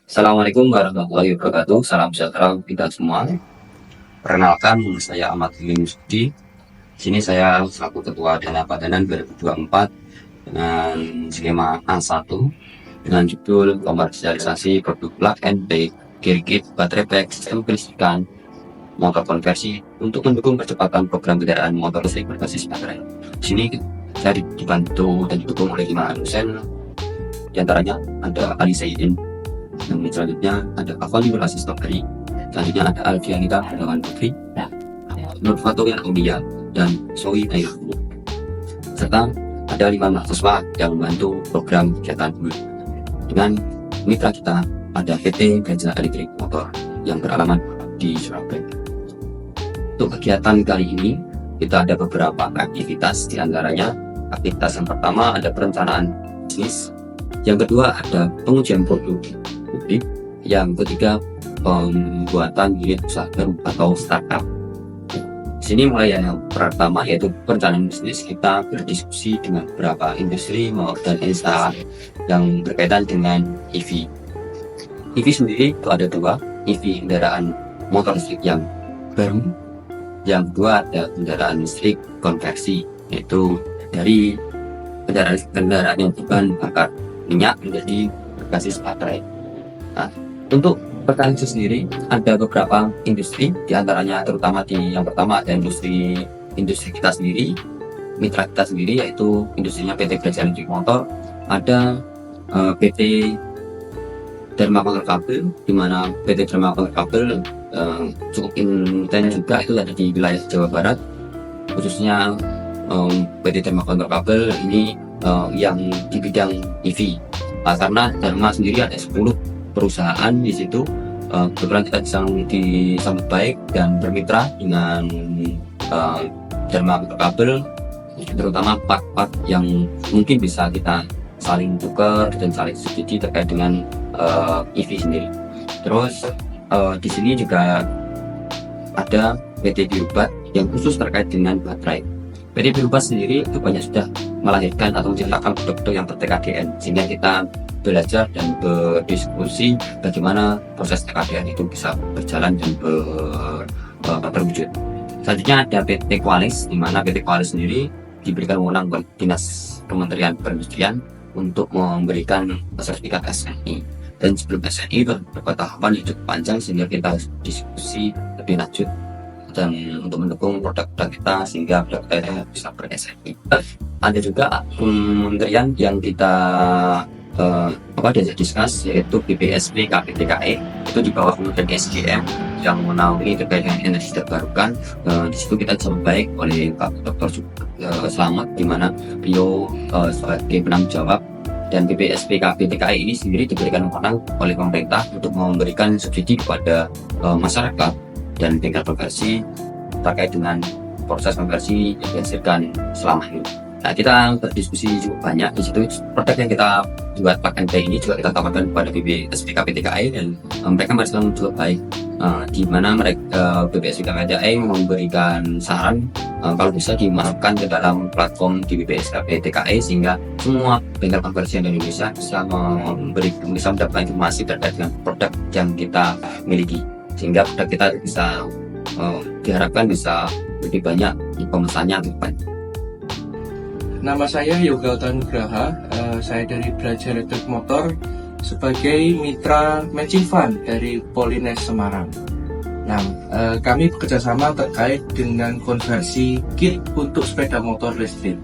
Assalamualaikum warahmatullahi wabarakatuh. Salam sejahtera untuk kita semua. Perkenalkan, nama saya Ahmad Musdi. Di sini saya selaku Ketua Dana Padanan 2024 dengan skema A1 dengan judul komersialisasi produk plug and play, gear kit, baterai pack, sistem kelistrikan, motor konversi untuk mendukung percepatan program kendaraan motor listrik berbasis baterai. Di sini saya dibantu dan didukung oleh 5 dosen, diantaranya ada Ali Saidin, yang selanjutnya ada Avalibur Asistokari, selanjutnya ada Alfianita Gunawan Putri, Nurfato Aulia, dan Soi Ayu, serta ada 5 mahasiswa yang membantu program kegiatan dulu. Dengan mitra kita ada PT Gajah Elektrik Motor yang beralamat di Surabaya. Untuk kegiatan kali ini kita ada beberapa aktivitas, diantaranya aktivitas yang pertama ada perencanaan bisnis, yang kedua ada pengujian produk publik, yang ketiga pembuatan unit usaha baru atau startup. Di sini mulai yang pertama yaitu perencanaan bisnis, kita berdiskusi dengan beberapa industri dan instansi yang berkaitan dengan EV. EV sendiri itu ada 2, EV kendaraan motor listrik yang baru, yang kedua ada kendaraan listrik konversi, yaitu dari kendaraan yang berbahan bakar minyak menjadi berbasis baterai. Nah, untuk pertanian itu sendiri ada beberapa industri, diantaranya terutama yang pertama ada industri kita sendiri, mitra kita sendiri, yaitu industrinya PT Gajah Elektrik Motor, ada PT Dharma Konter Kabel, di mana PT Dharma Konter Kabel cukup intens juga, itu ada di wilayah Jawa Barat, khususnya PT Dharma Konter Kabel ini yang di bidang EV. Karena Dharma sendiri ada 10 perusahaan di situ, kebetulan kita disambut baik dan bermitra dengan Dharma Kabel, terutama part-part yang mungkin bisa kita saling tukar dan saling subsidi terkait dengan EV sendiri. Terus di sini juga ada PT Birubat yang khusus terkait dengan baterai. PT Birubat sendiri itu banyak sudah melahirkan atau menciptakan produk-produk yang ber-TKDN, sehingga kita belajar dan berdiskusi bagaimana proses TKDN itu bisa berjalan dan terwujud. Selanjutnya ada PT Qualis, di mana PT Qualis sendiri diberikan wewenang oleh Dinas Kementerian Perindustrian untuk memberikan sertifikat SNI. Dan sebelum SNI beberapa tahapan yang cukup panjang, sehingga kita harus diskusi lebih lanjut dan untuk mendukung produk-produk kita sehingga produk kita bisa ber-SNI. Ada juga kementerian yang kita diajak diskus, yaitu BPSP KPTKE, itu di bawah Kementerian SDM yang menaungi terkait dengan energi terbarukan. Di situ kita disambut baik oleh Pak Dr. Selamat, di mana beliau sebagai penanggung jawab, dan BPSP KPTKE ini sendiri diberikan wewenang oleh pemerintah untuk memberikan subsidi kepada masyarakat dan tingkat konversi terkait dengan proses konversi yang dihasilkan selama ini. Nah, kita berdiskusi cukup banyak di situ. Produk yang kita buat plug and play ini juga kita tawarkan kepada BPSP KPTKE, dan mereka merespon cukup baik, di mana mereka BPSP KPTKE memberikan saran kalau bisa dimasukkan ke dalam platform di BPSP KPTKE, sehingga semua bengkel konversi di Indonesia bisa mendapatkan informasi terkait dengan produk yang kita miliki, sehingga produk kita bisa diharapkan bisa lebih banyak pemesannya ke depan. Nama saya Yoga Utanugraha, saya dari Belajar Elektrik Motor sebagai mitra matching fund dari Polines Semarang. Nah, kami bekerjasama terkait dengan konversi kit untuk sepeda motor listrik.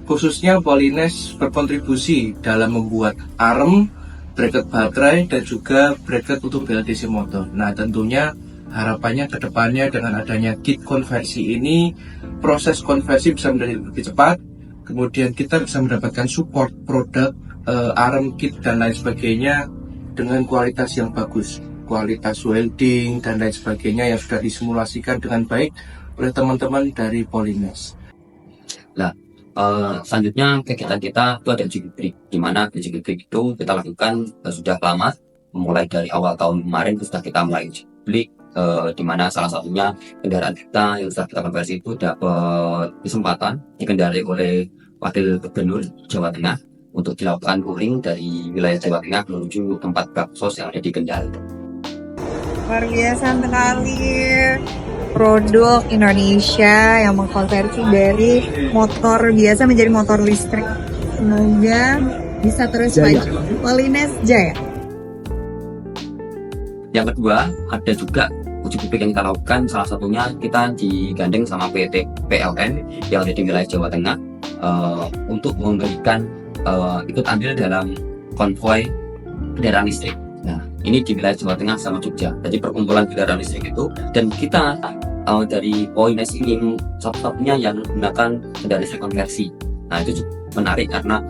Khususnya Polines berkontribusi dalam membuat arem, bracket baterai, dan juga bracket untuk BLDC motor. Nah, tentunya harapannya ke depannya dengan adanya kit konversi ini, proses konversi bisa menjadi lebih cepat. Kemudian kita bisa mendapatkan support produk arem kit dan lain sebagainya dengan kualitas yang bagus, kualitas welding dan lain sebagainya yang sudah disimulasikan dengan baik oleh teman-teman dari Polines. Nah, selanjutnya kegiatan kita itu ada uji gibrik, di mana uji gibrik itu kita lakukan sudah lama, mulai dari awal tahun kemarin sudah kita mulai uji gibrik, di mana salah satunya kendaraan kita yang sudah kita konversi itu dapat kesempatan dikendarai oleh Wakil Gubernur Jawa Tengah untuk dilakukan touring dari wilayah Jawa Tengah menuju tempat baksos yang ada di Kendal. Luar biasa sekali. Produk Indonesia yang mengkonversi dari motor biasa menjadi motor listrik. Semoga bisa terus maju. Polines Jaya. Yang kedua, ada juga uji publik yang kita lakukan, salah satunya kita digandeng sama PT PLN yang ada di wilayah Jawa Tengah untuk memberikan ikut andil dalam konvoi kendaraan listrik. Nah, ini di wilayah Jawa Tengah sama Jogja. Jadi perkumpulan kendaraan listrik itu, dan kita dari Polines ini satu-satunya yang menggunakan kendaraan listrik konversi. Nah, itu menarik karena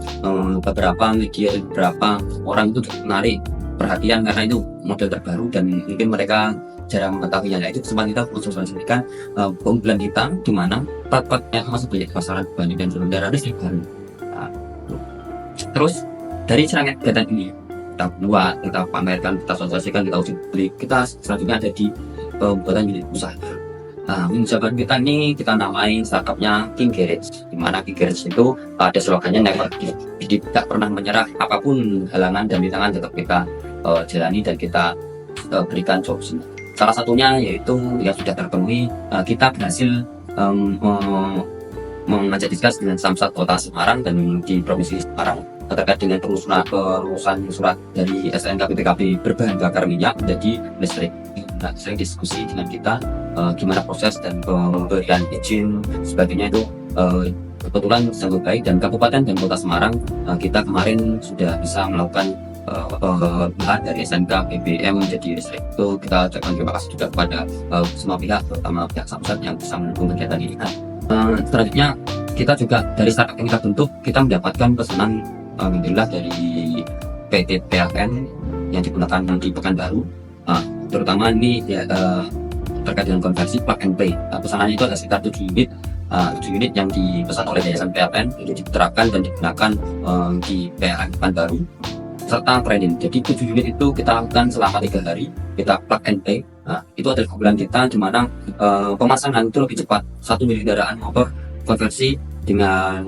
beberapa media dan beberapa orang itu menarik perhatian karena itu model terbaru dan mungkin mereka jarang mengetahuinya. Nah, itu kesempatan kita untuk sosialisasikan keunggulan kita di mana platformnya masih banyak pasaran dibanding dan kendaraan listrik baru. Nah, terus dari serangkaian kegiatan ini kita buat, kita pamerkan, kita sosialisasikan, kita uji publik, kita selanjutnya ada di pembuatan unit usaha. Nah, unit usaha kita ini kita namai startupnya King Garage, di mana King Garage itu ada slogannya never give. Jadi tidak pernah menyerah, apapun halangan dan rintangan tetap kita jalani dan kita berikan solusi. Salah satunya yaitu yang sudah terpenuhi, kita berhasil mengajak diskus dengan Samsat Kota Semarang dan di Provinsi Semarang terkait dengan kelulusan surat dari SNK BPKB berbahan bakar minyak menjadi listrik. Nah, sering diskusi dengan kita gimana proses dan pemberian izin sebagainya itu kebetulan sangat baik, dan Kabupaten dan Kota Semarang kita kemarin sudah bisa melakukan bahan dari SNK BBM menjadi listrik. Itu kita ucapkan terima kasih juga kepada semua pihak, terutama pihak Samsat yang bisa mendukung kegiatan ini. Selanjutnya kita juga dari startup yang kita bentuk, kita mendapatkan pesanan alhamdulillah dari PT PLN yang digunakan di Pekanbaru, terutama ini ya, terkait dengan konversi plug and play. Pesanannya itu ada sekitar 7 unit yang dipesan oleh Yayasan PLN untuk diterapkan dan digunakan di PLN Pekanbaru serta training. Jadi 7 unit itu kita lakukan selama 3 hari, kita plug and play. Nah, itu adalah keunggulan kita di mana pemasangan itu lebih cepat. 1 unit kendaraan motor konversi dengan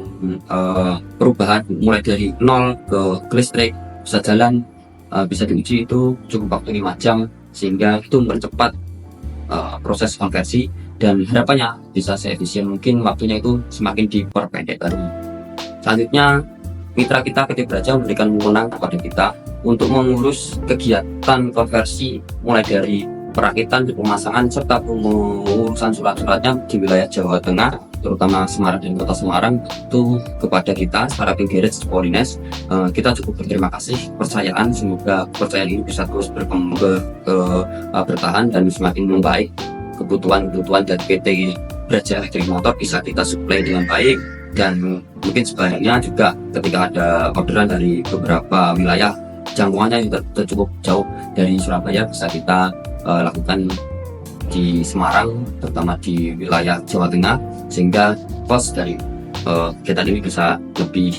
perubahan mulai dari 0 ke listrik bisa jalan, bisa diuji itu cukup waktu 5 jam, sehingga itu mempercepat proses konversi dan harapannya bisa seefisien mungkin, waktunya itu semakin diperpendek lagi. Selanjutnya mitra kita PT Braja memberikan wewenang kepada kita untuk mengurus kegiatan konversi mulai dari perakitan, pemasangan serta pengurusan surat-suratnya di wilayah Jawa Tengah, terutama Semarang dan Kota Semarang itu kepada kita secara King Garage Polines. Kita cukup berterima kasih kepercayaan, semoga kepercayaan ini bisa terus bertahan dan semakin membaik. Kebutuhan dari PT Braja Elektrik Motor bisa kita suplai dengan baik, dan mungkin sebaliknya juga ketika ada orderan dari beberapa wilayah jangkauannya juga cukup jauh dari Surabaya bisa kita lakukan di Semarang, terutama di wilayah Jawa Tengah, sehingga kos dari kegiatan ini bisa lebih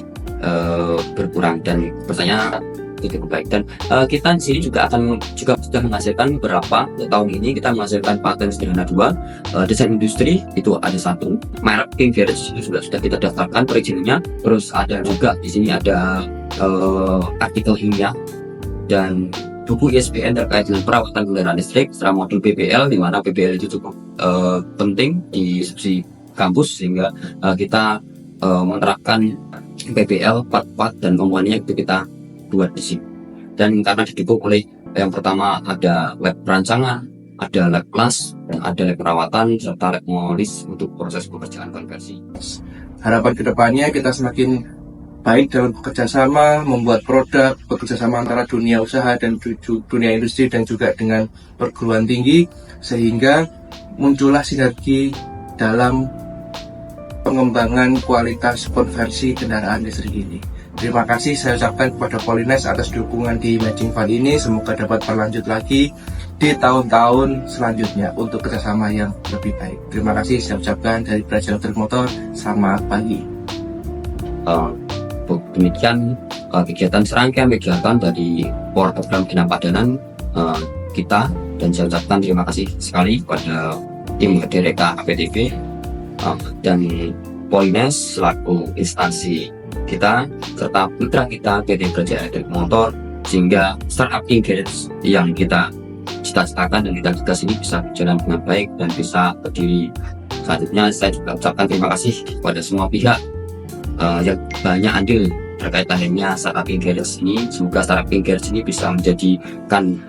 berkurang dan biasanya cukup baik. Dan kita di sini juga sudah menghasilkan beberapa tahun ini, kita menghasilkan paten sederhana 2, desain industri itu ada 1, merek King Garage itu sudah kita daftarkan perizinannya. Terus ada juga di sini ada artikel ilmiah dan buku ISBN terkait dengan perawatan kendaraan listrik secara modul PPL, di mana PPL itu cukup penting di institusi kampus, sehingga kita menerapkan PPL part-part dan komponennya itu kita buat di sini. Dan karena didukung oleh yang pertama ada lab perancangan, ada lab kelas, dan ada lab perawatan serta lab molis untuk proses pekerjaan konversi. Harapan kedepannya kita semakin baik dalam bekerjasama, membuat produk, bekerjasama antara dunia usaha dan dunia industri dan juga dengan perguruan tinggi, sehingga muncullah sinergi dalam pengembangan kualitas konversi kendaraan listrik ini. Terima kasih saya ucapkan kepada Polines atas dukungan di Matching Fund ini. Semoga dapat berlanjut lagi di tahun-tahun selanjutnya untuk kerjasama yang lebih baik. Terima kasih saya ucapkan dari Braja Elektrik Motor. Selamat pagi. Demikian kegiatan serangkaian kegiatan dari program Bina Padanan kita, dan saya ucapkan terima kasih sekali kepada tim DRK APTV dan Polines selaku instansi kita serta mitra kita PT Braja Elektrik Motor, sehingga startup engage yang kita cita-citakan dan kita gagas ini bisa berjalan dengan baik dan bisa berdiri. Selanjutnya saya juga ucapkan terima kasih kepada semua pihak yang banyak andil terkait adanya startup engage ini. Semoga startup engage ini bisa menjadikan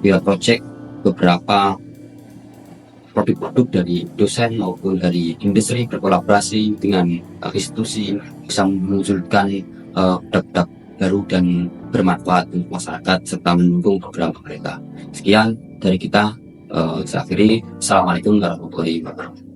pilot project beberapa produk-produk dari dosen maupun dari industri berkolaborasi dengan institusi, bisa memunculkan produk baru dan bermanfaat untuk masyarakat serta mendukung program pemerintah. Sekian dari kita. Saya akhiri. Assalamualaikum warahmatullahi wabarakatuh.